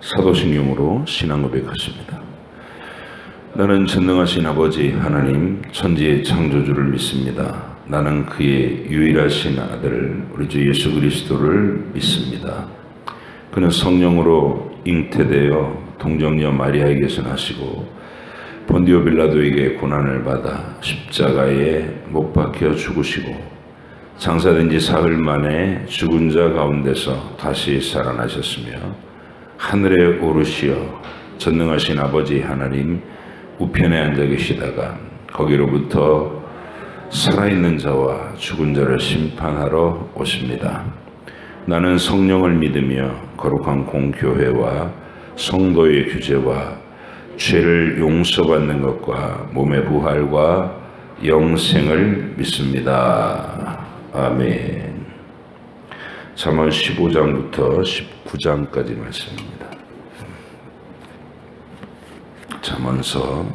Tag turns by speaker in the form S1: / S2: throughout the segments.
S1: 사도신경으로 신앙 고백하십니다. 나는 전능하신 아버지 하나님 천지의 창조주를 믿습니다. 나는 그의 유일하신 아들 우리 주 예수 그리스도를 믿습니다. 그는 성령으로 잉태되어 동정녀 마리아에게서 나시고 본디오 빌라도에게 고난을 받아 십자가에 못 박혀 죽으시고 장사된 지 사흘 만에 죽은 자 가운데서 다시 살아나셨으며 하늘에 오르시어 전능하신 아버지 하나님 우편에 앉아 계시다가 거기로부터 살아있는 자와 죽은 자를 심판하러 오십니다. 나는 성령을 믿으며 거룩한 공교회와 성도의 규제와 죄를 용서받는 것과 몸의 부활과 영생을 믿습니다. 아멘. 잠언 15장부터 19장까지 말씀입니다. 잠언서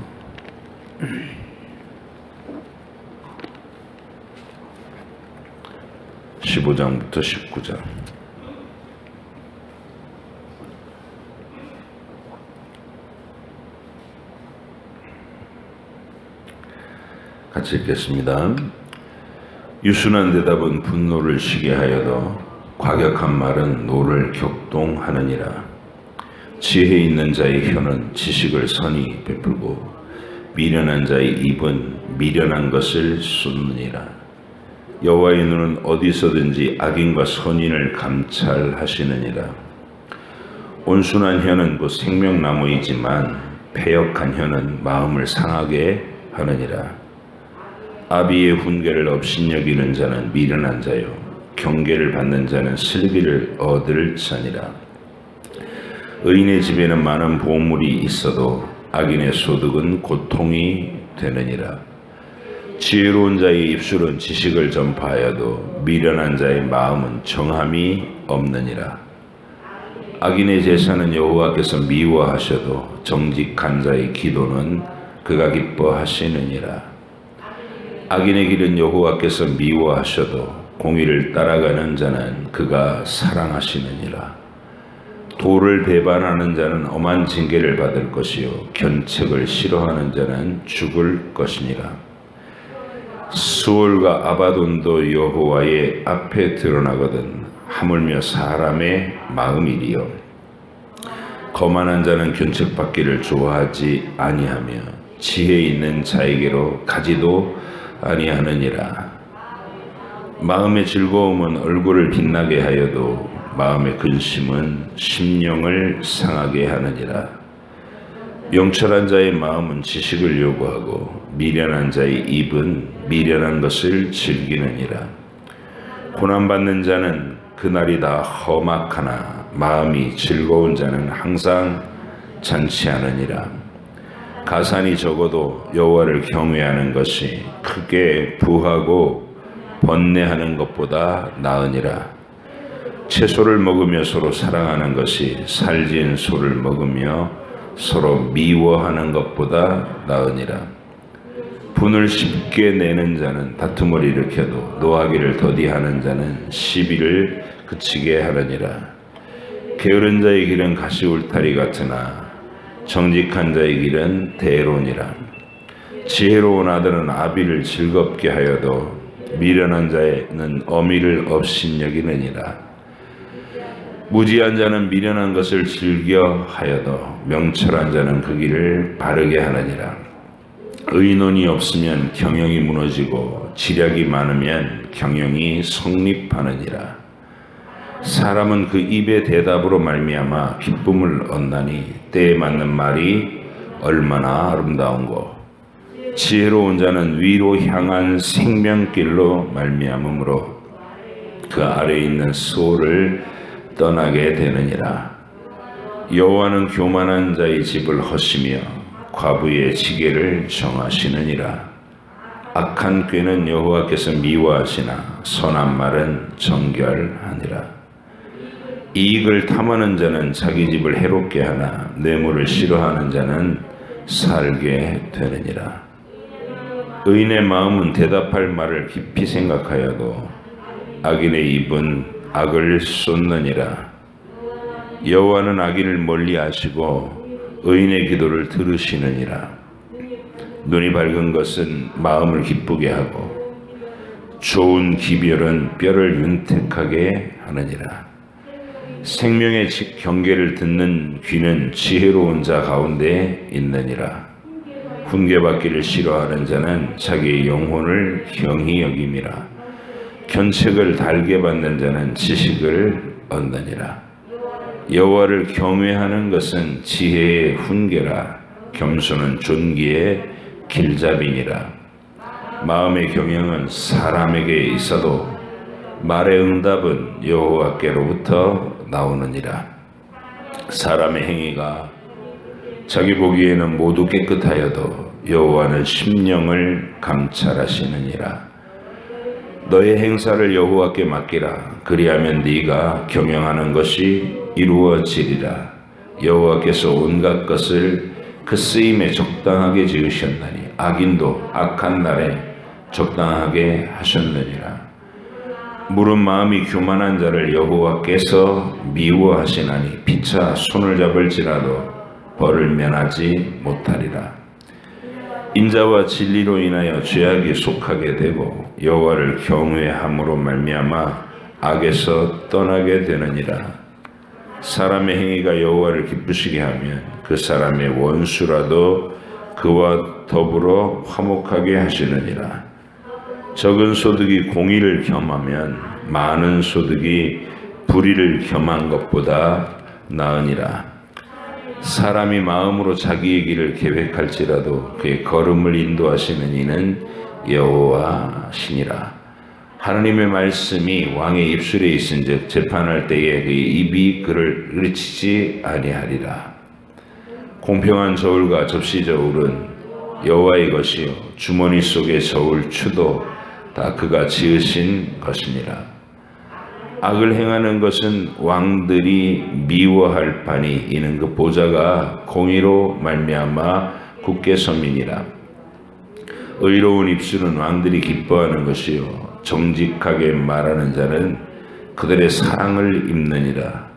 S1: 15장부터 19장. 같이 읽겠습니다. 유순한 대답은 분노를 쉬게 하여도 과격한 말은 노를 격동하느니라. 지혜 있는 자의 혀는 지식을 선히 베풀고 미련한 자의 입은 미련한 것을 쏟느니라. 여호와의 눈은 어디서든지 악인과 선인을 감찰하시느니라. 온순한 혀는 곧 생명나무이지만 패역한 혀는 마음을 상하게 하느니라. 아비의 훈계를 업신여기는 자는 미련한 자요 경계를 받는 자는 슬기를 얻을 자니라. 의인의 집에는 많은 보물이 있어도 악인의 소득은 고통이 되느니라. 지혜로운 자의 입술은 지식을 전파하여도 미련한 자의 마음은 정함이 없느니라. 악인의 제사는 여호와께서 미워하셔도 정직한 자의 기도는 그가 기뻐하시느니라. 악인의 길은 여호와께서 미워하셔도 공의를 따라가는 자는 그가 사랑하시느니라. 도를 배반하는 자는 엄한 징계를 받을 것이요 견책을 싫어하는 자는 죽을 것이니라. 수월과 아바돈도 여호와의 앞에 드러나거든 하물며 사람의 마음이리요. 거만한 자는 견책받기를 좋아하지 아니하며 지혜 있는 자에게로 가지도 아니하느니라. 마음의 즐거움은 얼굴을 빛나게 하여도 마음의 근심은 심령을 상하게 하느니라. 명철한 자의 마음은 지식을 요구하고 미련한 자의 입은 미련한 것을 즐기느니라. 고난받는 자는 그날이 다 험악하나 마음이 즐거운 자는 항상 잔치하느니라. 가산이 적어도 여호와를 경외하는 것이 크게 부하고 번뇌하는 것보다 나으니라. 채소를 먹으며 서로 사랑하는 것이 살진 소를 먹으며 서로 미워하는 것보다 나으니라. 분을 쉽게 내는 자는 다툼을 일으켜도 노하기를 더디하는 자는 시비를 그치게 하느니라. 게으른 자의 길은 가시울타리 같으나 정직한 자의 길은 대론이라. 지혜로운 아들은 아비를 즐겁게 하여도 미련한 자는 어미를 업신여기느니라. 무지한 자는 미련한 것을 즐겨 하여도 명철한 자는 그 길을 바르게 하느니라. 의논이 없으면 경영이 무너지고 지략이 많으면 경영이 성립하느니라. 사람은 그 입의 대답으로 말미암아 기쁨을 얻나니 때에 맞는 말이 얼마나 아름다운고. 지혜로운 자는 위로 향한 생명길로 말미암으므로 그 아래에 있는 소를 떠나게 되느니라. 여호와는 교만한 자의 집을 허시며 과부의 지게를 정하시느니라. 악한 꾀는 여호와께서 미워하시나 선한 말은 정결하니라. 이익을 탐하는 자는 자기 집을 해롭게 하나 뇌물을 싫어하는 자는 살게 되느니라. 의인의 마음은 대답할 말을 깊이 생각하여도 악인의 입은 악을 쏟느니라. 여호와는 악인을 멀리하시고 의인의 기도를 들으시느니라. 눈이 밝은 것은 마음을 기쁘게 하고 좋은 기별은 뼈를 윤택하게 하느니라. 생명의 경계를 듣는 귀는 지혜로운 자 가운데 있느니라. 훈계받기를 싫어하는 자는 자기의 영혼을 경히 여김이라. 견책을 달게 받는 자는 지식을 얻느니라. 여호와를 경외하는 것은 지혜의 훈계라. 겸손은 존귀의 길잡이니라. 마음의 경영은 사람에게 있어도 말의 응답은 여호와께로부터 나오느니라. 사람의 행위가 자기 보기에는 모두 깨끗하여도 여호와는 심령을 감찰하시느니라. 너의 행사를 여호와께 맡기라. 그리하면 네가 경영하는 것이 이루어지리라. 여호와께서 온갖 것을 그 쓰임에 적당하게 지으셨나니 악인도 악한 날에 적당하게 하셨느니라. 물은 마음이 교만한 자를 여호와께서 미워하시나니 피차 손을 잡을지라도 벌을 면하지 못하리라. 인자와 진리로 인하여 죄악이 속하게 되고 여호와를 경외함으로 말미암아 악에서 떠나게 되느니라. 사람의 행위가 여호와를 기쁘시게 하면 그 사람의 원수라도 그와 더불어 화목하게 하시느니라. 적은 소득이 공의를 겸하면 많은 소득이 불의를 겸한 것보다 나으니라. 사람이 마음으로 자기의 길을 계획할지라도 그의 걸음을 인도하시는 이는 여호와시니라. 하느님의 말씀이 왕의 입술에 있은즉 재판할 때에 그의 입이 그를 그르치지 아니하리라. 공평한 저울과 접시 저울은 여호와의 것이요 주머니 속의 저울 추도 다 그가 지으신 것이니라. 악을 행하는 것은 왕들이 미워할 바니 이는 그 보좌가 공의로 말미암아 굳게 섬이니라. 의로운 입술은 왕들이 기뻐하는 것이요 정직하게 말하는 자는 그들의 사랑을 입느니라.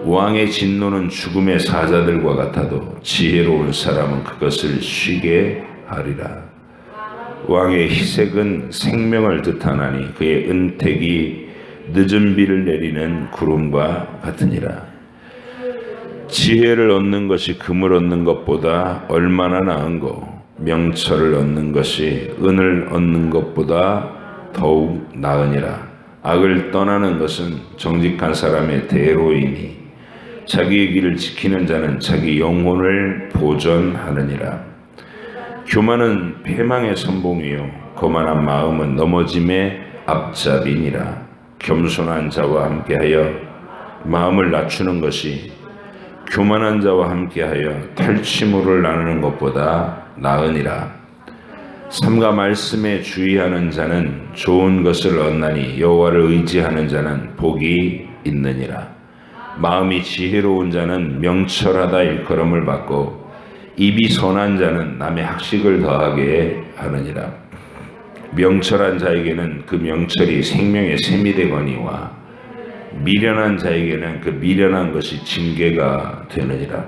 S1: 왕의 진노는 죽음의 사자들과 같아도 지혜로운 사람은 그것을 쉬게 하리라. 왕의 희색은 생명을 뜻하나니 그의 은택이 늦은 비를 내리는 구름과 같으니라. 지혜를 얻는 것이 금을 얻는 것보다 얼마나 나은고 명철을 얻는 것이 은을 얻는 것보다 더욱 나으니라. 악을 떠나는 것은 정직한 사람의 대로이니 자기의 길을 지키는 자는 자기 영혼을 보존하느니라. 교만은 패망의 선봉이요 거만한 마음은 넘어짐의 앞잡이니라. 겸손한 자와 함께하여 마음을 낮추는 것이 교만한 자와 함께하여 탈취물을 나누는 것보다 나으니라. 삼가 말씀에 주의하는 자는 좋은 것을 얻나니 여호와를 의지하는 자는 복이 있느니라. 마음이 지혜로운 자는 명철하다 일컬음을 받고 입이 선한 자는 남의 학식을 더하게 하느니라. 명철한 자에게는 그 명철이 생명의 샘이 되거니와 미련한 자에게는 그 미련한 것이 징계가 되느니라.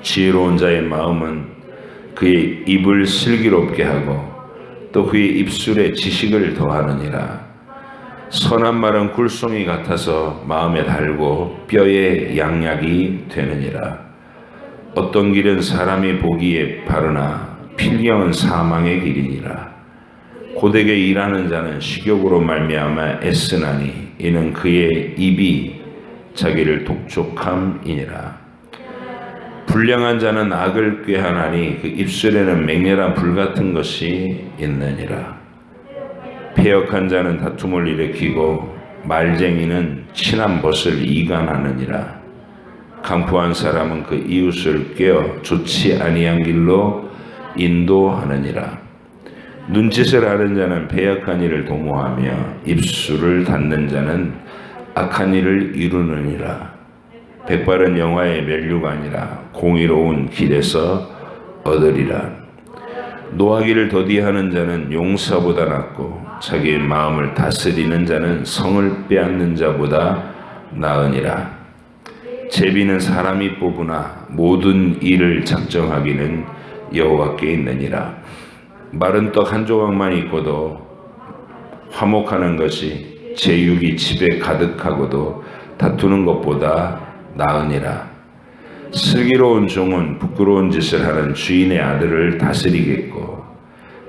S1: 지혜로운 자의 마음은 그의 입을 슬기롭게 하고 또 그의 입술에 지식을 더하느니라. 선한 말은 꿀송이 같아서 마음에 달고 뼈에 양약이 되느니라. 어떤 길은 사람이 보기에 바르나 필경은 사망의 길이니라. 고되게 일하는 자는 식욕으로 말미암아 애쓰나니 이는 그의 입이 자기를 독촉함이니라. 불량한 자는 악을 꾀하나니 그 입술에는 맹렬한 불 같은 것이 있느니라. 패역한 자는 다툼을 일으키고 말쟁이는 친한 벗을 이간하느니라. 강포한 사람은 그 이웃을 꾀어 좋지 아니한 길로 인도하느니라. 눈짓을 하는 자는 패역한 일을 도모하며 입술을 닫는 자는 악한 일을 이루느니라. 백발은 영화의 면류가 아니라 공의로운 길에서 얻으리라. 노하기를 더디하는 자는 용사보다 낫고 자기의 마음을 다스리는 자는 성을 빼앗는 자보다 나으니라. 제비는 사람이 뽑으나 모든 일을 작정하기는 여호와께 있느니라. 마른 떡 한 조각만 있고도 화목하는 것이 제육이 집에 가득하고도 다투는 것보다 나으니라. 슬기로운 종은 부끄러운 짓을 하는 주인의 아들을 다스리겠고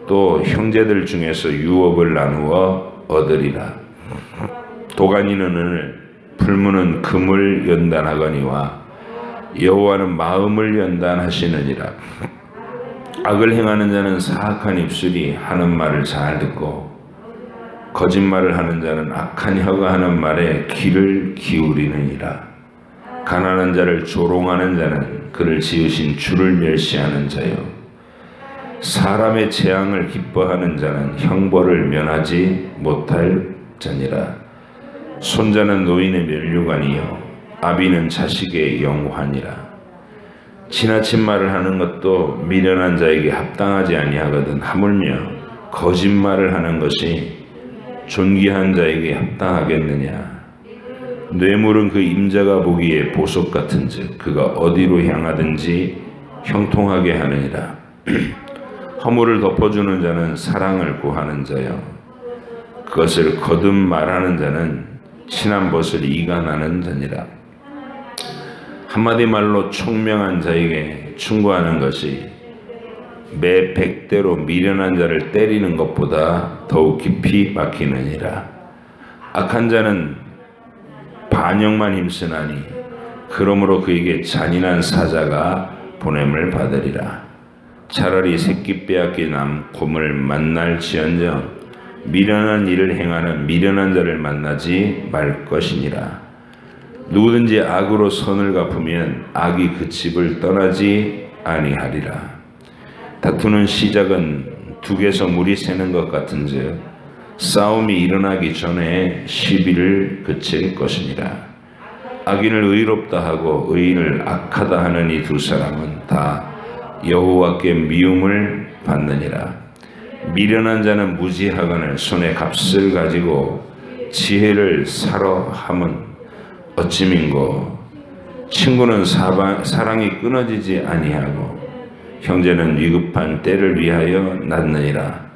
S1: 또 형제들 중에서 유업을 나누어 얻으리라. 도가니는 은을, 풀무는 금을 연단하거니와 여호와는 마음을 연단하시느니라. 악을 행하는 자는 사악한 입술이 하는 말을 잘 듣고 거짓말을 하는 자는 악한 혀가 하는 말에 귀를 기울이느니라. 가난한 자를 조롱하는 자는 그를 지으신 주를 멸시하는 자요, 사람의 재앙을 기뻐하는 자는 형벌을 면하지 못할 자니라. 손자는 노인의 면류관이요 아비는 자식의 영환이라. 지나친 말을 하는 것도 미련한 자에게 합당하지 아니하거든 하물며 거짓말을 하는 것이 존귀한 자에게 합당하겠느냐. 뇌물은 그 임자가 보기에 보석 같은즉 그가 어디로 향하든지 형통하게 하느니라. 허물을 덮어주는 자는 사랑을 구하는 자요 그것을 거듭 말하는 자는 친한 벗을 이간하는 자니라. 한마디 말로 총명한 자에게 충고하는 것이 매 100대로 미련한 자를 때리는 것보다 더욱 깊이 박히느니라. 악한 자는 반역만 힘쓰나니 그러므로 그에게 잔인한 사자가 보냄을 받으리라. 차라리 새끼 빼앗긴 곰을 만날지언정 미련한 일을 행하는 미련한 자를 만나지 말 것이니라. 누구든지 악으로 선을 갚으면 악이 그 집을 떠나지 아니하리라. 다투는 시작은 둑에서 물이 새는 것 같은즉 싸움이 일어나기 전에 시비를 그칠 것이니라. 악인을 의롭다 하고 의인을 악하다 하는 이 두 사람은 다 여호와께 미움을 받느니라. 미련한 자는 무지하거늘 손에 값을 가지고 지혜를 사러 함은 어찌민고. 친구는 사랑이 끊어지지 아니하고 형제는 위급한 때를 위하여 낳느니라.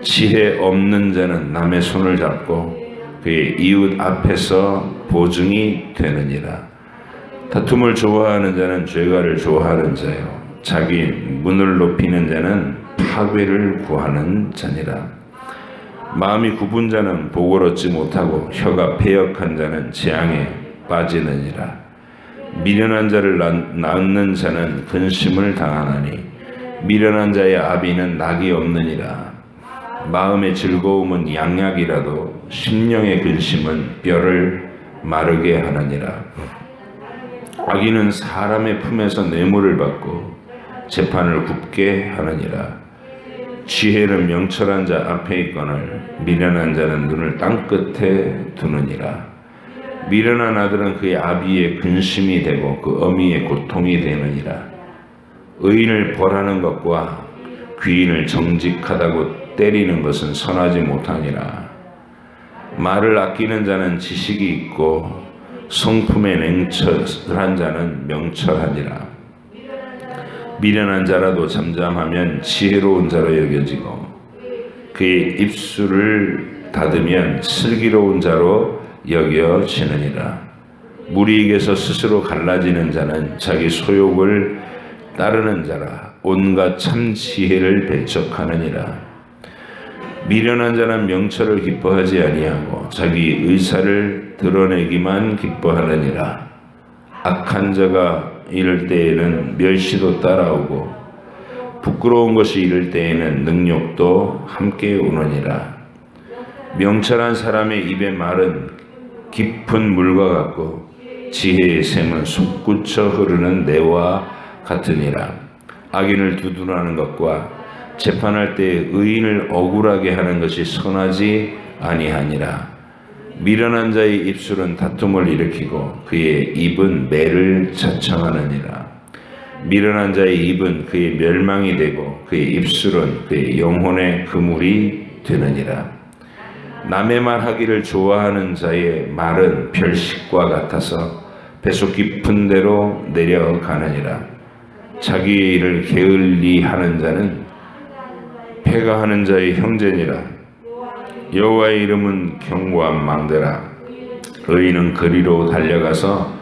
S1: 지혜 없는 자는 남의 손을 잡고 그의 이웃 앞에서 보증이 되느니라. 다툼을 좋아하는 자는 죄가를 좋아하는 자요 자기 문을 높이는 자는 파괴를 구하는 자니라. 마음이 굽은 자는 복을 얻지 못하고 혀가 패역한 자는 재앙에 빠지느니라. 미련한 자를 낳는 자는 근심을 당하나니 미련한 자의 아비는 낙이 없느니라. 마음의 즐거움은 양약이라도 심령의 근심은 뼈를 마르게 하느니라. 악인은 사람의 품에서 뇌물을 받고 재판을 굽게 하느니라. 지혜는 명철한 자 앞에 있거늘 미련한 자는 눈을 땅끝에 두느니라. 미련한 아들은 그의 아비의 근심이 되고 그 어미의 고통이 되느니라. 의인을 벌하는 것과 귀인을 정직하다고 때리는 것은 선하지 못하니라. 말을 아끼는 자는 지식이 있고 성품에 냉철한 자는 명철하니라. 미련한 자라도 잠잠하면 지혜로운 자로 여겨지고 그의 입술을 닫으면 슬기로운 자로 여겨지느니라. 무리에게서 스스로 갈라지는 자는 자기 소욕을 따르는 자라. 온갖 참 지혜를 배척하느니라. 미련한 자는 명철을 기뻐하지 아니하고 자기 의사를 드러내기만 기뻐하느니라. 악한 자가 이럴 때에는 멸시도 따라오고 부끄러운 것이 이럴 때에는 능욕도 함께 오느니라. 명철한 사람의 입의 말은 깊은 물과 같고 지혜의 샘은 솟구쳐 흐르는 내와 같으니라. 악인을 두둔하는 것과 재판할 때 의인을 억울하게 하는 것이 선하지 아니하니라. 미련한 자의 입술은 다툼을 일으키고 그의 입은 매를 자청하느니라. 미련한 자의 입은 그의 멸망이 되고 그의 입술은 그의 영혼의 그물이 되느니라. 남의 말하기를 좋아하는 자의 말은 별식과 같아서 배속 깊은 데로 내려가느니라. 자기의 일을 게을리 하는 자는 패가하는 자의 형제니라. 여호와의 이름은 견고한 망대라. 의인은 그리로 달려가서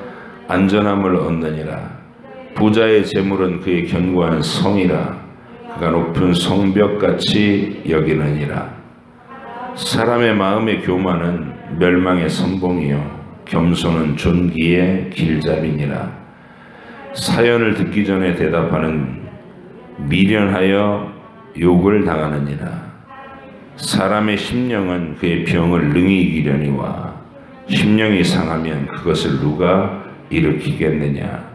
S1: 안전함을 얻느니라. 부자의 재물은 그의 견고한 성이라. 그가 높은 성벽같이 여기느니라. 사람의 마음의 교만은 멸망의 선봉이요 겸손은 존귀의 길잡이니라. 사연을 듣기 전에 대답하는 미련하여 욕을 당하느니라. 사람의 심령은 그의 병을 능히 이기려니와 심령이 상하면 그것을 누가 일으키겠느냐.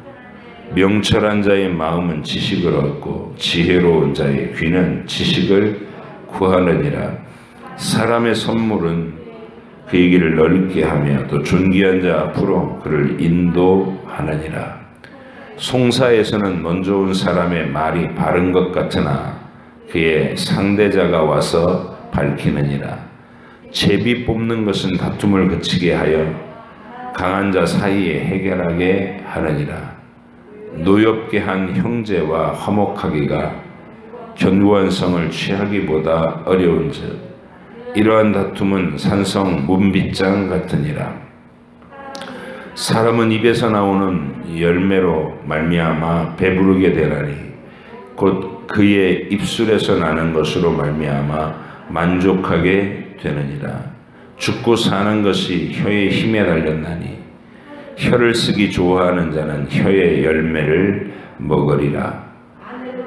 S1: 명철한 자의 마음은 지식을 얻고 지혜로운 자의 귀는 지식을 구하느니라. 사람의 선물은 그의 길을 넓게 하며 또 존귀한 자 앞으로 그를 인도하느니라. 송사에서는 먼저 온 사람의 말이 바른 것 같으나 그의 상대자가 와서 밝히느니라. 제비 뽑는 것은 다툼을 그치게 하여 강한 자 사이에 해결하게 하느니라. 노엽게 한 형제와 화목하기가 견고한 성을 취하기보다 어려운즉 이러한 다툼은 산성 문빗장 같으니라. 사람은 입에서 나오는 열매로 말미암아 배부르게 되나니 곧 그의 입술에서 나는 것으로 말미암아 만족하게 되느니라. 죽고 사는 것이 혀의 힘에 달렸나니 혀를 쓰기 좋아하는 자는 혀의 열매를 먹으리라.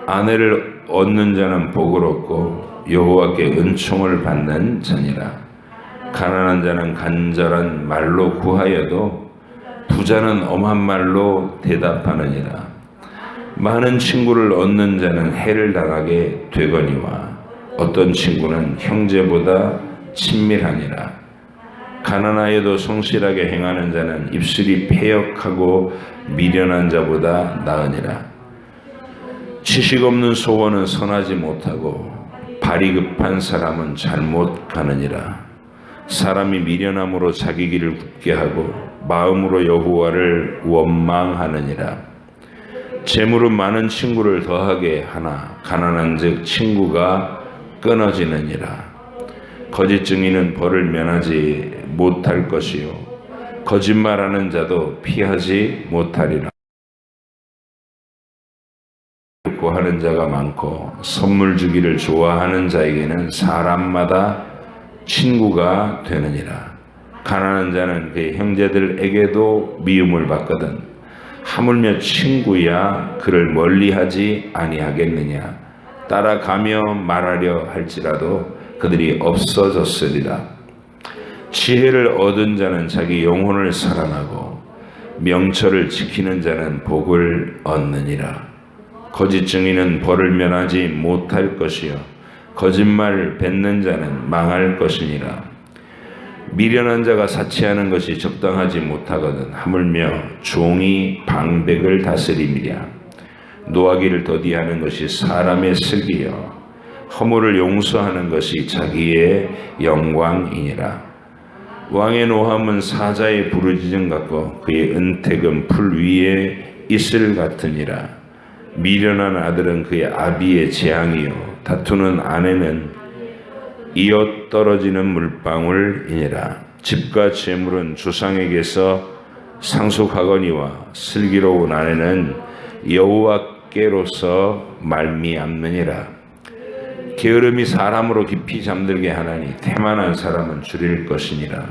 S1: 아내를 얻는 자는 복을 얻고 여호와께 은총을 받는 자니라. 가난한 자는 간절한 말로 구하여도 부자는 엄한 말로 대답하느니라. 많은 친구를 얻는 자는 해를 당하게 되거니와 어떤 친구는 형제보다 친밀하니라. 가난하여도 성실하게 행하는 자는 입술이 패역하고 미련한 자보다 나으니라. 지식 없는 소원은 선하지 못하고 발이 급한 사람은 잘못 가느니라. 사람이 미련함으로 자기 길을 굽게 하고 마음으로 여호와를 원망하느니라. 재물은 많은 친구를 더하게 하나 가난한즉 친구가 끊어지느니라. 거짓 증인은 벌을 면하지 못할 것이요 거짓말하는 자도 피하지 못하리라. 구하는 자가 많고 선물 주기를 좋아하는 자에게는 사람마다 친구가 되느니라. 가난한 자는 그의 형제들에게도 미움을 받거든 하물며 친구야 그를 멀리하지 아니하겠느냐. 따라가며 말하려 할지라도 그들이 없어졌으리라. 지혜를 얻은 자는 자기 영혼을 살아나고 명철을 지키는 자는 복을 얻느니라. 거짓 증인은 벌을 면하지 못할 것이요 거짓말 뱉는 자는 망할 것이니라. 미련한 자가 사치하는 것이 적당하지 못하거든 하물며 종이 방백을 다스림이랴. 노하기를 더디하는 것이 사람의 슬기요 허물을 용서하는 것이 자기의 영광이니라. 왕의 노함은 사자의 부르짖음 같고 그의 은택은 풀 위에 이슬 같으니라. 미련한 아들은 그의 아비의 재앙이요 다투는 아내는 이어 떨어지는 물방울이니라. 집과 재물은 조상에게서 상속하거니와 슬기로운 아내는 여호와께로서 말미암느니라. 게으름이 사람으로 깊이 잠들게 하나니 태만한 사람은 줄일 것이니라.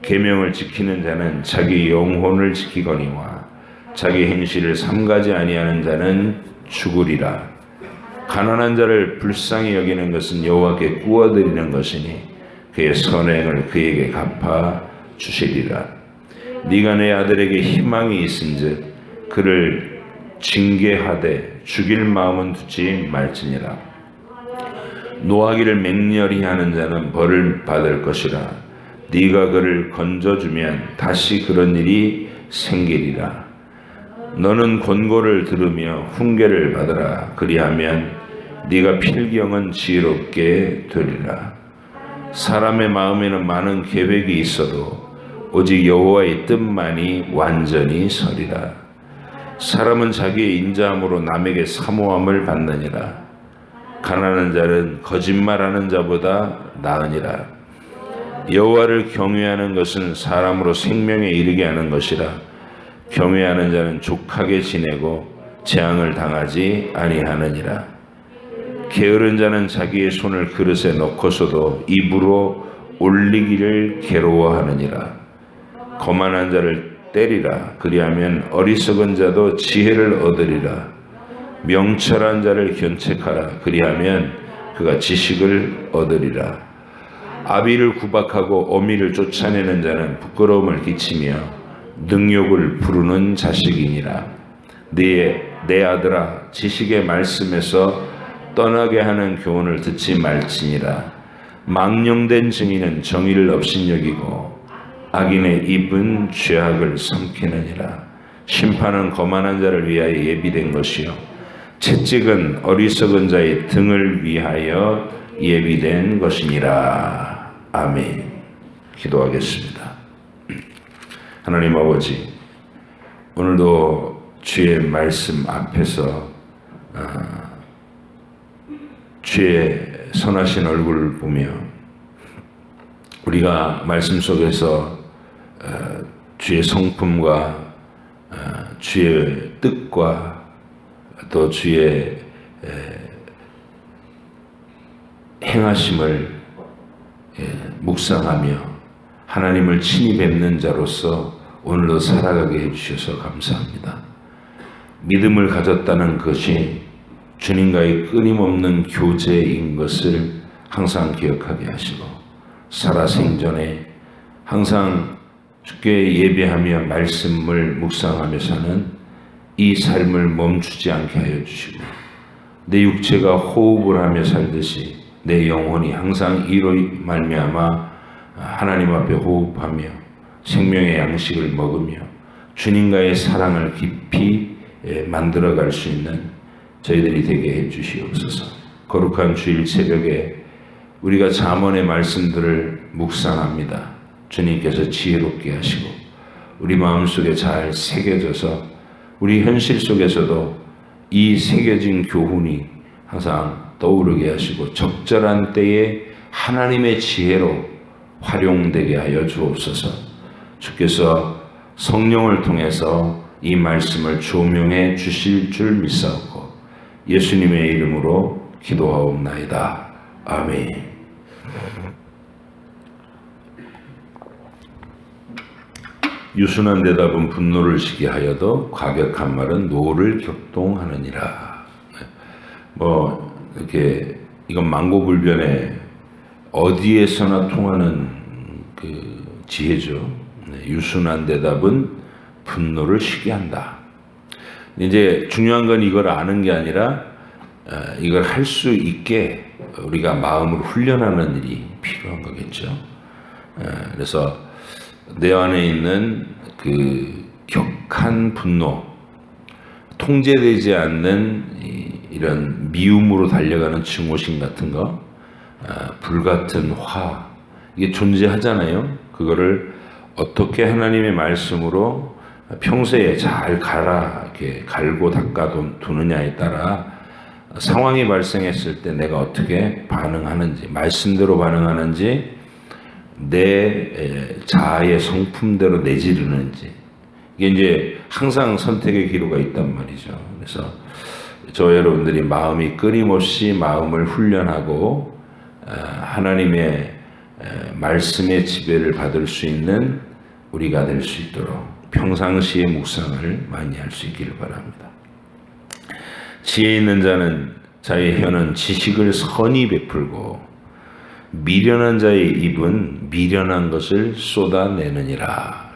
S1: 계명을 지키는 자는 자기 영혼을 지키거니와 자기 행실을 삼가지 아니하는 자는 죽으리라. 가난한 자를 불쌍히 여기는 것은 여호와께 구워드리는 것이니 그의 선행을 그에게 갚아 주시리라. 네가 내 아들에게 희망이 있은즉 그를 징계하되 죽일 마음은 두지 말지니라. 노하기를 맹렬히 하는 자는 벌을 받을 것이라. 네가 그를 건져주면 다시 그런 일이 생기리라. 너는 권고를 들으며 훈계를 받으라. 그리하면 네가 필경은 지혜롭게 되리라. 사람의 마음에는 많은 계획이 있어도 오직 여호와의 뜻만이 완전히 서리라. 사람은 자기의 인자함으로 남에게 사모함을 받느니라. 가난한 자는 거짓말하는 자보다 나으니라. 여호와를 경외하는 것은 사람으로 생명에 이르게 하는 것이라. 경외하는 자는 족하게 지내고 재앙을 당하지 아니하느니라. 게으른 자는 자기의 손을 그릇에 넣고서도 입으로 올리기를 괴로워하느니라. 거만한 자를 때리라. 그리하면 어리석은 자도 지혜를 얻으리라. 명철한 자를 견책하라. 그리하면 그가 지식을 얻으리라. 아비를 구박하고 어미를 쫓아내는 자는 부끄러움을 끼치며 능욕을 부르는 자식이니라. 내 아들아, 지식의 말씀에서 떠나게 하는 교훈을 듣지 말지니라. 망령된 증인은 정의를 업신여기고 악인의 입은 죄악을 삼키느니라. 심판은 거만한 자를 위하여 예비된 것이요 채찍은 어리석은 자의 등을 위하여 예비된 것이니라. 아멘. 기도하겠습니다. 하나님 아버지, 오늘도 주의 말씀 앞에서 주의 선하신 얼굴을 보며 우리가 말씀 속에서 주의 성품과 주의 뜻과 또 주의 행하심을 묵상하며 하나님을 친히 뵙는 자로서 오늘도 살아가게 해주셔서 감사합니다. 믿음을 가졌다는 것이 주님과의 끊임없는 교제인 것을 항상 기억하게 하시고 살아생전에 항상 주께 예배하며 말씀을 묵상하며 사는 이 삶을 멈추지 않게 하여 주시고 내 육체가 호흡을 하며 살듯이 내 영혼이 항상 이로 말미암아 하나님 앞에 호흡하며 생명의 양식을 먹으며 주님과의 사랑을 깊이 만들어갈 수 있는 저희들이 되게 해 주시옵소서. 거룩한 주일 새벽에 우리가 잠언의 말씀들을 묵상합니다. 주님께서 지혜롭게 하시고 우리 마음속에 잘 새겨져서 우리 현실 속에서도 이 새겨진 교훈이 항상 떠오르게 하시고 적절한 때에 하나님의 지혜로 활용되게 하여 주옵소서. 주께서 성령을 통해서 이 말씀을 조명해 주실 줄 믿사옵고 예수님의 이름으로 기도하옵나이다. 아멘. 유순한 대답은 분노를 시게 하여도 과격한 말은 노를 격동하느니라. 이렇게 이건 만고불변의 어디에서나 통하는 그 지혜죠. 유순한 대답은 분노를 시게 한다. 이제 중요한 건 이걸 아는 게 아니라 이걸 할 수 있게 우리가 마음을 훈련하는 일이 필요한 거겠죠. 그래서 내 안에 있는 그 격한 분노, 통제되지 않는 이런 미움으로 달려가는 증오심 같은 거, 불같은 화, 이게 존재하잖아요. 그거를 어떻게 하나님의 말씀으로 평소에 잘 이렇게 갈고 닦아 두느냐에 따라 상황이 발생했을 때 내가 어떻게 반응하는지, 말씀대로 반응하는지, 내 자아의 성품대로 내지르는지, 이게 이제 항상 선택의 기로가 있단 말이죠. 그래서 저 여러분들이 마음이 끊임없이 마음을 훈련하고 하나님의 말씀의 지배를 받을 수 있는 우리가 될 수 있도록 평상시에 묵상을 많이 할 수 있기를 바랍니다. 지혜 있는 자는 자의 혀는 지식을 선히 베풀고 미련한 자의 입은 미련한 것을 쏟아내느니라.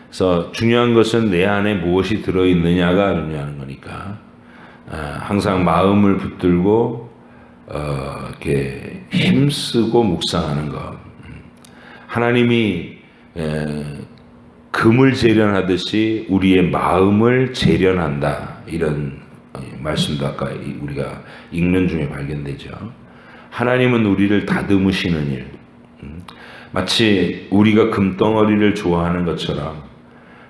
S1: 그래서 중요한 것은 내 안에 무엇이 들어있느냐가 중요한 거니까 항상 마음을 붙들고 이렇게 힘쓰고 묵상하는 것. 하나님이 금을 재련하듯이 우리의 마음을 재련한다. 이런 말씀도 아까 우리가 읽는 중에 발견되죠. 하나님은 우리를 다듬으시는 일, 마치 우리가 금덩어리를 좋아하는 것처럼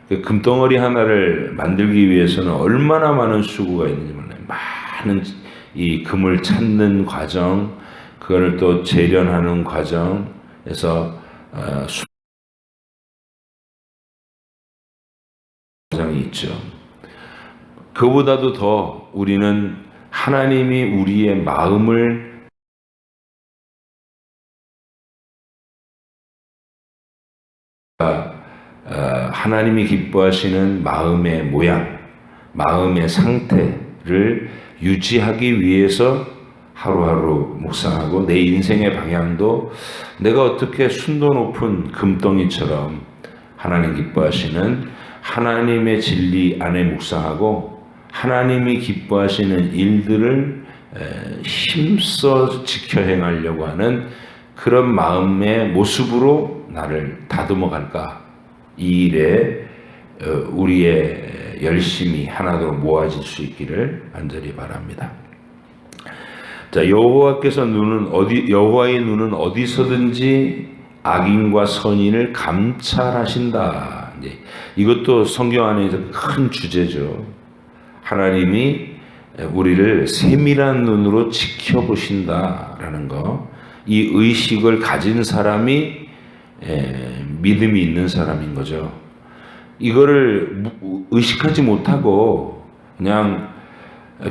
S1: 그 금덩어리 하나를 만들기 위해서는 얼마나 많은 수고가 있는지 몰라요. 많은 이 금을 찾는 과정, 그거를 또 재련하는 과정에서 과정이 있죠. 그보다도 더 우리는 하나님이 우리의 마음을 하나님이 기뻐하시는 마음의 모양, 마음의 상태를 유지하기 위해서 하루하루 묵상하고 내 인생의 방향도 내가 어떻게 순도 높은 금덩이처럼 하나님 기뻐하시는 하나님의 진리 안에 묵상하고 하나님이 기뻐하시는 일들을 힘써 지켜 행하려고 하는 그런 마음의 모습으로 나를 다듬어 갈까? 이 일에 우리의 열심이 하나로 모아질 수 있기를 간절히 바랍니다. 자, 여호와의 눈은 어디서든지 악인과 선인을 감찰하신다. 이것도 성경 안에서 큰 주제죠. 하나님이 우리를 세밀한 눈으로 지켜보신다라는 거. 이 의식을 가진 사람이 믿음이 있는 사람인 거죠. 이거를 의식하지 못하고 그냥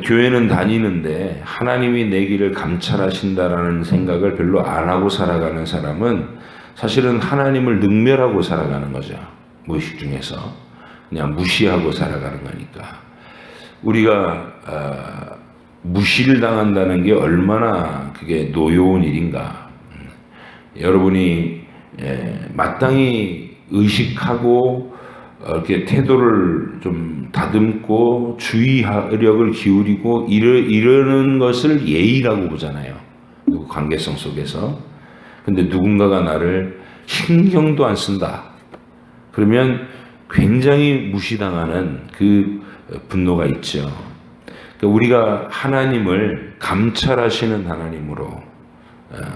S1: 교회는 다니는데 하나님이 내 길을 감찰하신다라는 생각을 별로 안 하고 살아가는 사람은 사실은 하나님을 능멸하고 살아가는 거죠. 무의식 중에서 그냥 무시하고 살아가는 거니까. 우리가 무시를 당한다는 게 얼마나 그게 노여운 일인가. 여러분이 마땅히 의식하고 이렇게 태도를 좀 다듬고 주의력을 기울이고 이러는 것을 예의라고 보잖아요. 관계성 속에서. 근데 누군가가 나를 신경도 안 쓴다. 그러면 굉장히 무시당하는 그 분노가 있죠. 그러니까 우리가 하나님을 감찰하시는 하나님으로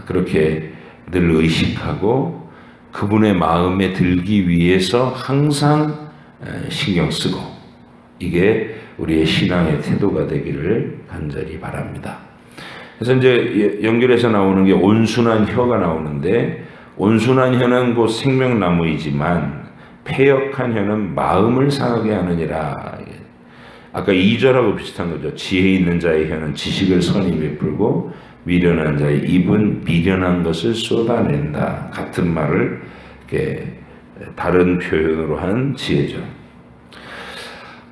S1: 그렇게 늘 의식하고 그분의 마음에 들기 위해서 항상 신경 쓰고 이게 우리의 신앙의 태도가 되기를 간절히 바랍니다. 그래서 이제 연결해서 나오는 게 온순한 혀가 나오는데 온순한 혀는 곧 생명나무이지만 패역한 혀는 마음을 상하게 하느니라. 아까 2절하고 비슷한 거죠. 지혜 있는 자의 혀는 지식을 선히 베풀고 미련한 자의 입은 미련한 것을 쏟아낸다. 같은 말을 이렇게 다른 표현으로 한 지혜죠.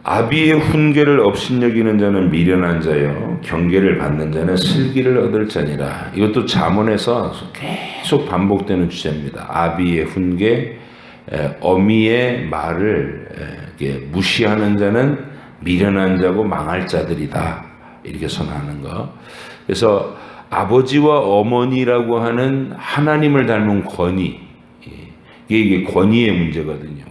S1: 아비의 훈계를 업신여기는 자는 미련한 자요 경계를 받는 자는 슬기를 얻을 자니라. 이것도 잠언에서 계속 반복되는 주제입니다. 아비의 훈계, 어미의 말을 무시하는 자는 미련한 자고 망할 자들이다. 이렇게 선언하는 거. 그래서 아버지와 어머니라고 하는 하나님을 닮은 권위, 이게 권위의 문제거든요.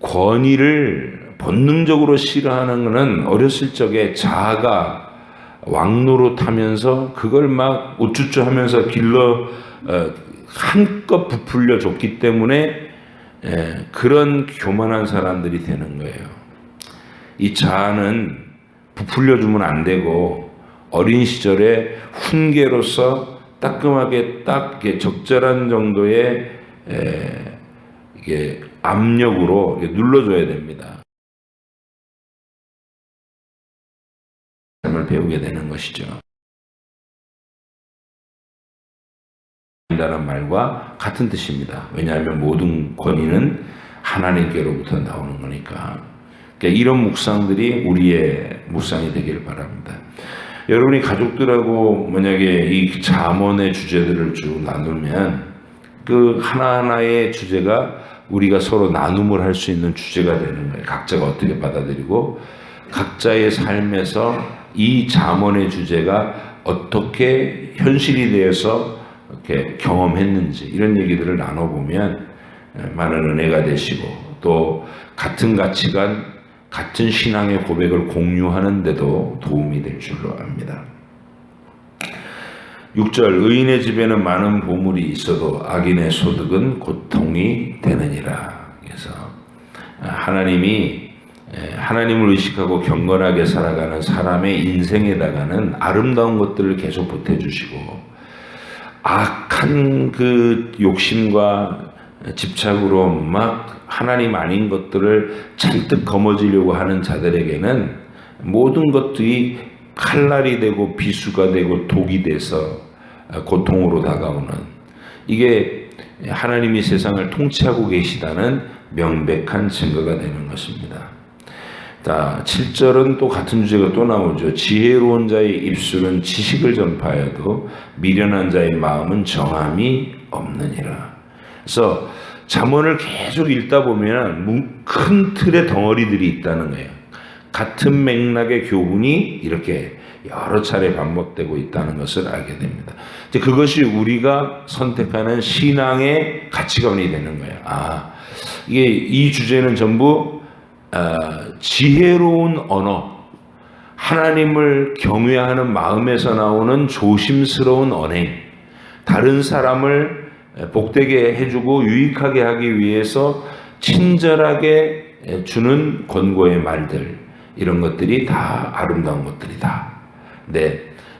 S1: 권위를 본능적으로 싫어하는 것은 어렸을 적에 자아가 왕노릇하면서 그걸 막 우쭈쭈 하면서 길러 한껏 부풀려 줬기 때문에 그런 교만한 사람들이 되는 거예요. 이 자아는 부풀려 주면 안 되고 어린 시절에 훈계로서 따끔하게 딱 적절한 정도의 이게 압력으로 눌러줘야 됩니다. 삶을 배우게 되는 것이죠. 다는 말과 같은 뜻입니다. 왜냐하면 모든 권위는 하나님께로부터 나오는 거니까. 그러니까 이런 묵상들이 우리의 묵상이 되기를 바랍니다. 여러분이 가족들하고 만약에 이 잠언의 주제들을 쭉 나누면 그 하나하나의 주제가 우리가 서로 나눔을 할 수 있는 주제가 되는 거예요. 각자가 어떻게 받아들이고 각자의 삶에서 이 잠언의 주제가 어떻게 현실이 되어서 이렇게 경험했는지 이런 얘기들을 나눠보면 많은 은혜가 되시고 또 같은 가치관, 같은 신앙의 고백을 공유하는 데도 도움이 될 줄로 압니다. 6절 의인의 집에는 많은 보물이 있어도 악인의 소득은 고통이 되느니라. 그래서 하나님을 의식하고 경건하게 살아가는 사람의 인생에다가는 아름다운 것들을 계속 보태주시고 악한 그 욕심과 집착으로 막 하나님 아닌 것들을 잔뜩 거머쥐려고 하는 자들에게는 모든 것들이 칼날이 되고 비수가 되고 독이 돼서 고통으로 다가오는, 이게 하나님이 세상을 통치하고 계시다는 명백한 증거가 되는 것입니다. 자, 7절은 또 같은 주제가 또 나오죠. 지혜로운 자의 입술은 지식을 전파하여도 미련한 자의 마음은 정함이 없느니라. 그래서 잠언을 계속 읽다 보면 큰 틀의 덩어리들이 있다는 거예요. 같은 맥락의 교훈이 이렇게 여러 차례 반복되고 있다는 것을 알게 됩니다. 이제 그것이 우리가 선택하는 신앙의 가치관이 되는 거예요. 이게 이 주제는 전부 지혜로운 언어, 하나님을 경외하는 마음에서 나오는 조심스러운 언행, 다른 사람을 복되게 해주고 유익하게 하기 위해서 친절하게 주는 권고의 말들, 이런 것들이 다 아름다운 것들이다.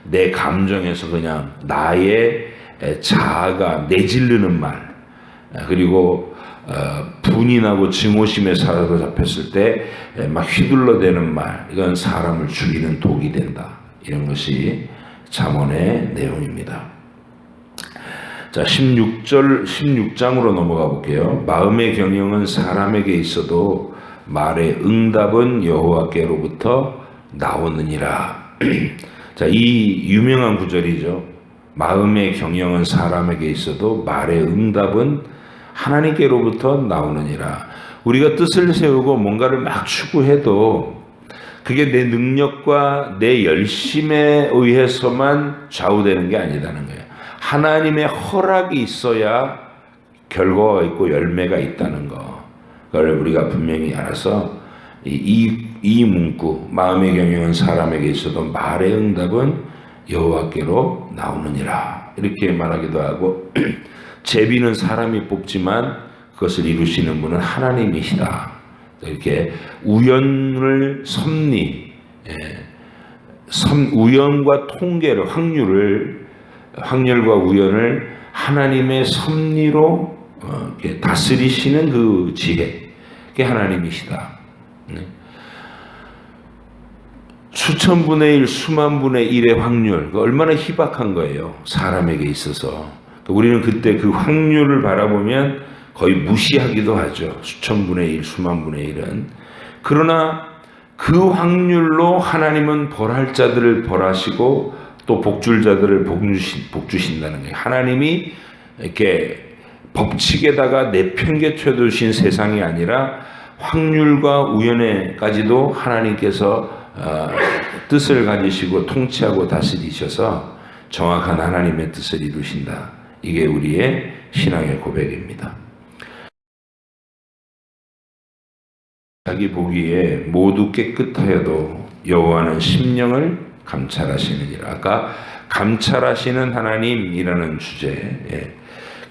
S1: 내 감정에서 그냥 나의 자아가 내지르는 말, 그리고 분이 나고 증오심에 사로잡혔을 때 막 휘둘러대는 말, 이건 사람을 죽이는 독이 된다. 이런 것이 잠언의 내용입니다. 자, 16장으로 넘어가 볼게요. 마음의 경영은 사람에게 있어도 말의 응답은 여호와께로부터 나오느니라. 자, 이 유명한 구절이죠. 마음의 경영은 사람에게 있어도 말의 응답은 하나님께로부터 나오느니라. 우리가 뜻을 세우고 뭔가를 막 추구해도 그게 내 능력과 내 열심에 의해서만 좌우되는 게 아니라는 거예요. 하나님의 허락이 있어야 결과가 있고 열매가 있다는 거. 그걸 우리가 분명히 알아서 이 문구, 마음의 경영은 사람에게 있어도 말의 응답은 여호와께로 나오느니라. 이렇게 말하기도 하고 제비는 사람이 뽑지만 그것을 이루시는 분은 하나님이시다. 이렇게 우연을 우연과 통계를, 확률과 우연을 하나님의 섭리로 이렇게 다스리시는 그 지혜, 그게 하나님이시다. 수천분의 1, 수만분의 1의 확률, 얼마나 희박한 거예요, 사람에게 있어서. 우리는 그때 그 확률을 바라보면 거의 무시하기도 하죠. 수천분의 1, 수만분의 1은. 그러나 그 확률로 하나님은 벌할 자들을 벌하시고 또 복줄 자들을 복주신다는 거예요. 하나님이 이렇게 법칙에다가 내팽개쳐 두신 세상이 아니라 확률과 우연에까지도 하나님께서 뜻을 가지시고 통치하고 다스리셔서 정확한 하나님의 뜻을 이루신다. 이게 우리의 신앙의 고백입니다. 자기 보기에 모두 깨끗하여도 여호와는 심령을 감찰하시느니라. 아까 감찰하시는 하나님이라는 주제.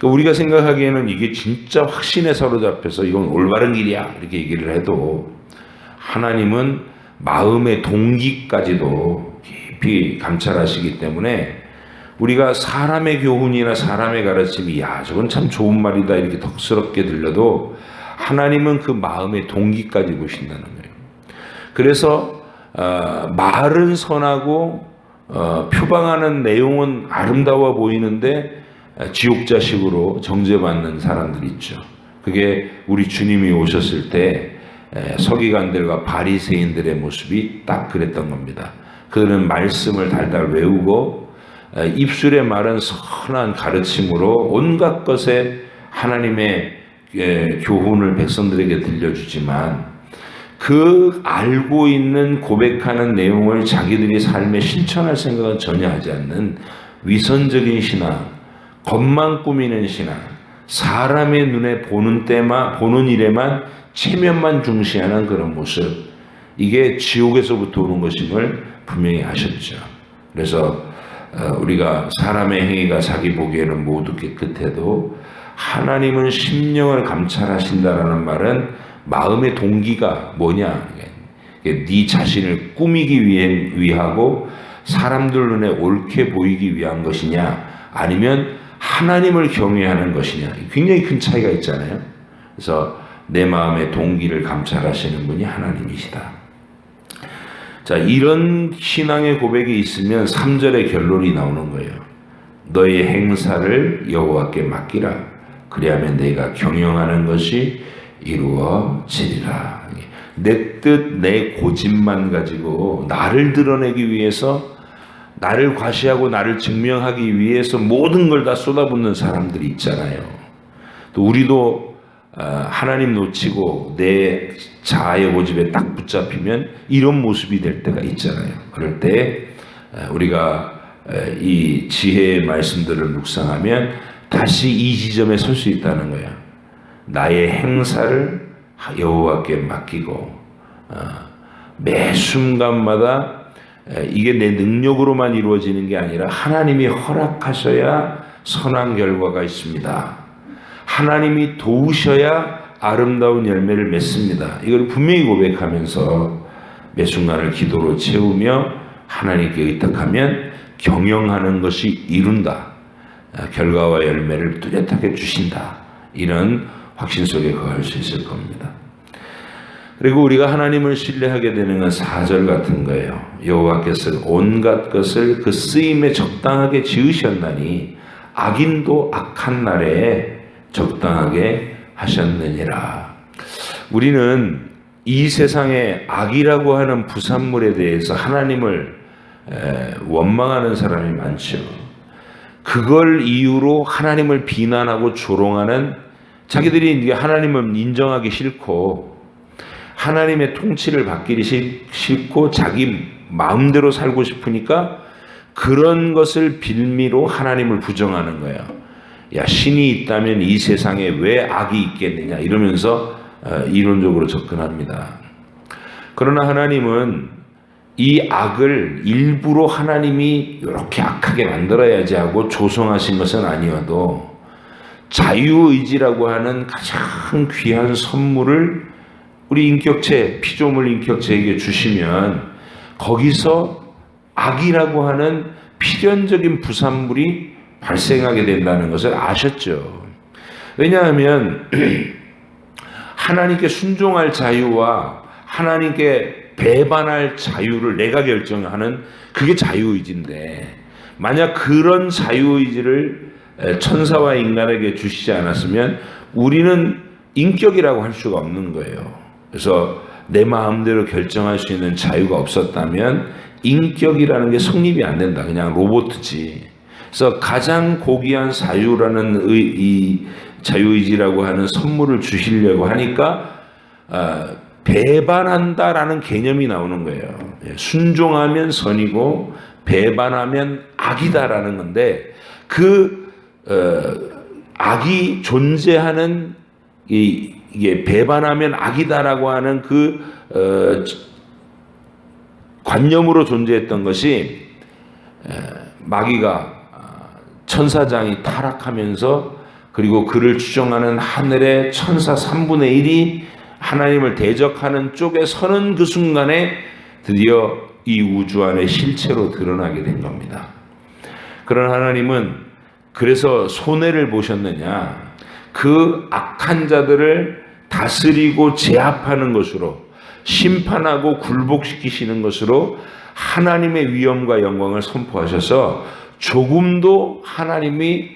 S1: 우리가 생각하기에는 이게 진짜 확신에 사로잡혀서 이건 올바른 길이야 이렇게 얘기를 해도 하나님은 마음의 동기까지도 깊이 감찰하시기 때문에 우리가 사람의 교훈이나 사람의 가르침이 저건 참 좋은 말이다 이렇게 덕스럽게 들려도 하나님은 그 마음의 동기까지 보신다는 거예요. 그래서 말은 선하고 표방하는 내용은 아름다워 보이는데 지옥자식으로 정죄받는 사람들이 있죠. 그게 우리 주님이 오셨을 때 서기관들과 바리새인들의 모습이 딱 그랬던 겁니다. 그들은 말씀을 달달 외우고 입술의 말은 선한 가르침으로 온갖 것에 하나님의 교훈을 백성들에게 들려주지만 그 알고 있는 고백하는 내용을 자기들이 삶에 실천할 생각은 전혀 하지 않는 위선적인 신앙, 겉만 꾸미는 신앙, 사람의 눈에 보는 일에만 체면만 중시하는 그런 모습, 이게 지옥에서부터 오는 것임을 분명히 아셨죠. 그래서 우리가 사람의 행위가 자기 보기에는 모두 깨끗해도 하나님은 심령을 감찰하신다라는 말은 마음의 동기가 뭐냐? 네 자신을 꾸미기 위하고 사람들 눈에 옳게 보이기 위한 것이냐? 아니면 하나님을 경외하는 것이냐? 굉장히 큰 차이가 있잖아요. 그래서 내 마음의 동기를 감찰하시는 분이 하나님이시다. 자, 이런 신앙의 고백이 있으면 3절의 결론이 나오는 거예요. 너의 행사를 여호와께 맡기라. 그리하면 내가 경영하는 것이 이루어지리라. 내 뜻, 내 고집만 가지고 나를 드러내기 위해서, 나를 과시하고 나를 증명하기 위해서 모든 걸 다 쏟아붓는 사람들이 있잖아요. 또 우리도 하나님 놓치고 내 자아의 고집에 딱 붙잡히면 이런 모습이 될 때가 있잖아요. 그럴 때 우리가 이 지혜의 말씀들을 묵상하면 다시 이 지점에 설 수 있다는 거야. 나의 행사를 여호와께 맡기고 매 순간마다 이게 내 능력으로만 이루어지는 게 아니라 하나님이 허락하셔야 선한 결과가 있습니다. 하나님이 도우셔야 아름다운 열매를 맺습니다. 이걸 분명히 고백하면서 매 순간을 기도로 채우며 하나님께 의탁하면 경영하는 것이 이룬다. 결과와 열매를 뚜렷하게 주신다. 이런 확신 속에 거할 수 있을 겁니다. 그리고 우리가 하나님을 신뢰하게 되는 건 4절 같은 거예요. 여호와께서 온갖 것을 그 쓰임에 적당하게 지으셨나니 악인도 악한 날에 적당하게 하셨느니라. 우리는 이 세상에 악이라고 하는 부산물에 대해서 하나님을 원망하는 사람이 많죠. 그걸 이유로 하나님을 비난하고 조롱하는, 자기들이 이제 하나님을 인정하기 싫고 하나님의 통치를 받기 싫고 자기 마음대로 살고 싶으니까 그런 것을 빌미로 하나님을 부정하는 거예요. 야, 신이 있다면 이 세상에 왜 악이 있겠느냐 이러면서 이론적으로 접근합니다. 그러나 하나님은 이 악을 일부러 하나님이 이렇게 악하게 만들어야지 하고 조성하신 것은 아니어도 자유의지라고 하는 가장 귀한 선물을 우리 인격체, 피조물 인격체에게 주시면 거기서 악이라고 하는 필연적인 부산물이 발생하게 된다는 것을 아셨죠. 왜냐하면 하나님께 순종할 자유와 하나님께 배반할 자유를 내가 결정하는 그게 자유의지인데, 만약 그런 자유의지를 천사와 인간에게 주시지 않았으면 우리는 인격이라고 할 수가 없는 거예요. 그래서 내 마음대로 결정할 수 있는 자유가 없었다면 인격이라는 게 성립이 안 된다. 그냥 로봇이지. 그래서 가장 고귀한 자유라는 이 자유의지라고 하는 선물을 주시려고 하니까 배반한다라는 개념이 나오는 거예요. 순종하면 선이고 배반하면 악이다라는 건데, 그 악이 존재하는 이게 배반하면 악이다라고 하는 그 관념으로 존재했던 것이 마귀가 천사장이 타락하면서, 그리고 그를 추종하는 하늘의 천사 3분의 1이 하나님을 대적하는 쪽에 서는 그 순간에 드디어 이 우주 안의 실체로 드러나게 된 겁니다. 그런 하나님은 그래서 손해를 보셨느냐? 그 악한 자들을 다스리고 제압하는 것으로, 심판하고 굴복시키시는 것으로 하나님의 위엄과 영광을 선포하셔서 조금도 하나님이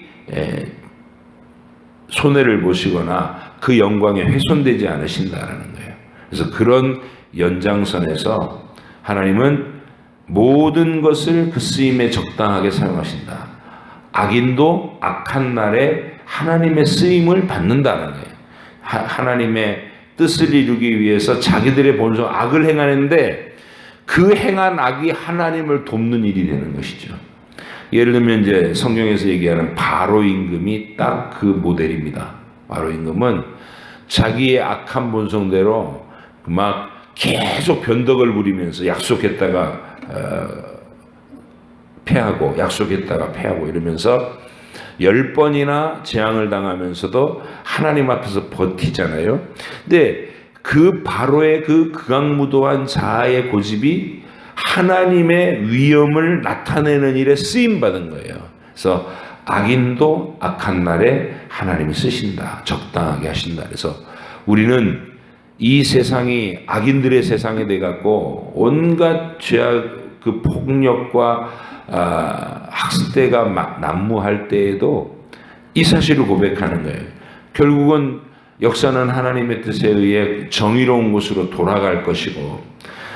S1: 손해를 보시거나 그 영광에 훼손되지 않으신다라는 거예요. 그래서 그런 연장선에서 하나님은 모든 것을 그 쓰임에 적당하게 사용하신다. 악인도 악한 날에 하나님의 쓰임을 받는다는 거예요. 하나님의 뜻을 이루기 위해서 자기들의 본성 악을 행하는데 그 행한 악이 하나님을 돕는 일이 되는 것이죠. 예를 들면 이제 성경에서 얘기하는 바로 임금이 딱 그 모델입니다. 바로 임금은 자기의 악한 본성대로 막 계속 변덕을 부리면서 약속했다가 패하고 약속했다가 패하고 이러면서 10번이나 재앙을 당하면서도 하나님 앞에서 버티잖아요. 근데 그 바로의 그 극악무도한 자아의 고집이 하나님의 위엄을 나타내는 일에 쓰임받은 거예요. 그래서 악인도 악한 날에 하나님이 쓰신다. 적당하게 하신다. 그래서 우리는 이 세상이 악인들의 세상이 돼갖고 온갖 죄악 그 폭력과 학대가 막 난무할 때에도 이 사실을 고백하는 거예요. 결국은 역사는 하나님의 뜻에 의해 정의로운 곳으로 돌아갈 것이고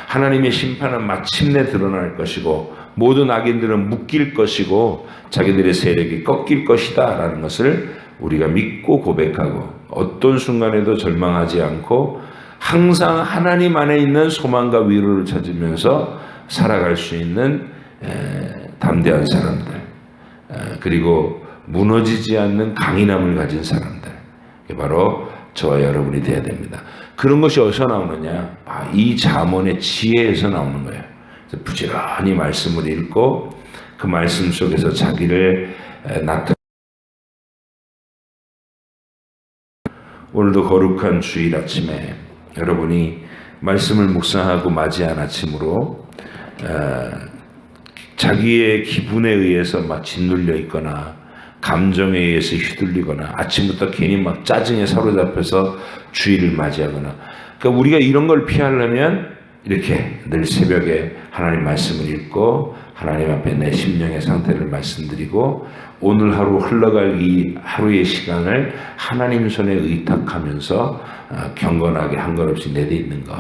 S1: 하나님의 심판은 마침내 드러날 것이고 모든 악인들은 묶일 것이고 자기들의 세력이 꺾일 것이다 라는 것을 우리가 믿고 고백하고 어떤 순간에도 절망하지 않고 항상 하나님 안에 있는 소망과 위로를 찾으면서 살아갈 수 있는 담대한 사람들, 그리고 무너지지 않는 강인함을 가진 사람들, 바로 저와 여러분이 되어야 됩니다. 그런 것이 어디서 나오느냐? 이 잠언의 지혜에서 나오는 거예요. 그래서 부지런히 말씀을 읽고 그 말씀 속에서 자기를 나타내. 오늘도 거룩한 주일 아침에 여러분이 말씀을 묵상하고 맞이한 아침으로 자기의 기분에 의해서 막 짓눌려 있거나 감정에 의해서 휘둘리거나 아침부터 괜히 막 짜증에 사로잡혀서 주일을 맞이하거나, 그러니까 우리가 이런 걸 피하려면 이렇게 늘 새벽에 하나님 말씀을 읽고 하나님 앞에 내 심령의 상태를 말씀드리고 오늘 하루 흘러갈 이 하루의 시간을 하나님 손에 의탁하면서 경건하게 한 것 없이 내딛는 것,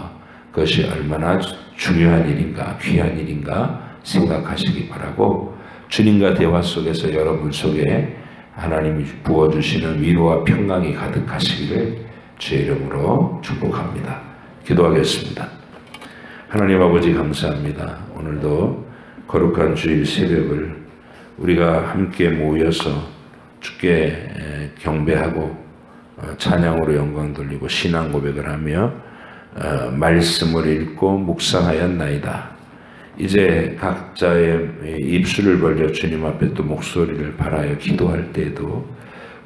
S1: 그것이 얼마나 중요한 일인가 귀한 일인가 생각하시기 바라고, 주님과 대화 속에서 여러분 속에 하나님이 부어주시는 위로와 평강이 가득하시기를 주의 이름으로 축복합니다. 기도하겠습니다. 하나님 아버지 감사합니다. 오늘도 거룩한 주일 새벽을 우리가 함께 모여서 주께 경배하고 찬양으로 영광 돌리고 신앙 고백을 하며 말씀을 읽고 묵상하였나이다. 이제 각자의 입술을 벌려 주님 앞에 또 목소리를 발하여 기도할 때에도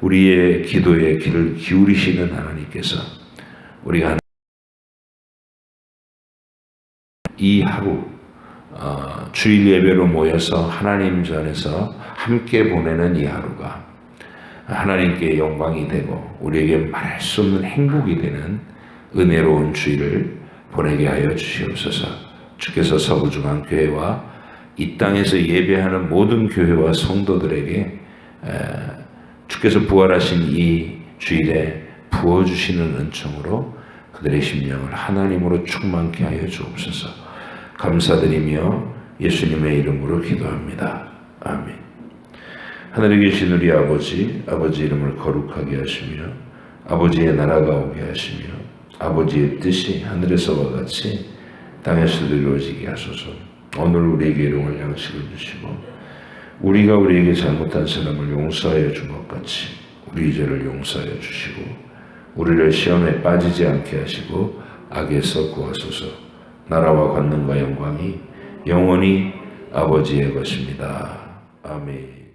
S1: 우리의 기도에 귀를 기울이시는 하나님께서 우리가 이 하루 주일 예배로 모여서 하나님 전에서 함께 보내는 이 하루가 하나님께 영광이 되고 우리에게 말할 수 없는 행복이 되는 은혜로운 주일을 보내게 하여 주시옵소서. 주께서 서부중앙교회와 이 땅에서 예배하는 모든 교회와 성도들에게 주께서 부활하신 이 주일에 부어주시는 은총으로 그들의 심령을 하나님으로 충만케 하여 주옵소서. 감사드리며 예수님의 이름으로 기도합니다. 아멘. 하늘에 계신 우리 아버지, 아버지 이름을 거룩하게 하시며 아버지의 나라가 오게 하시며 아버지의 뜻이 하늘에서와 같이 땅에서도 이루어지게 하소서. 오늘 우리에게 일용할 양식을 주시고 우리가 우리에게 잘못한 사람을 용서하여 준 것 같이 우리 죄를 용서하여 주시고 우리를 시험에 빠지지 않게 하시고 악에서 구하소서. 나라와 권능과 영광이 영원히 아버지의 것입니다. 아멘.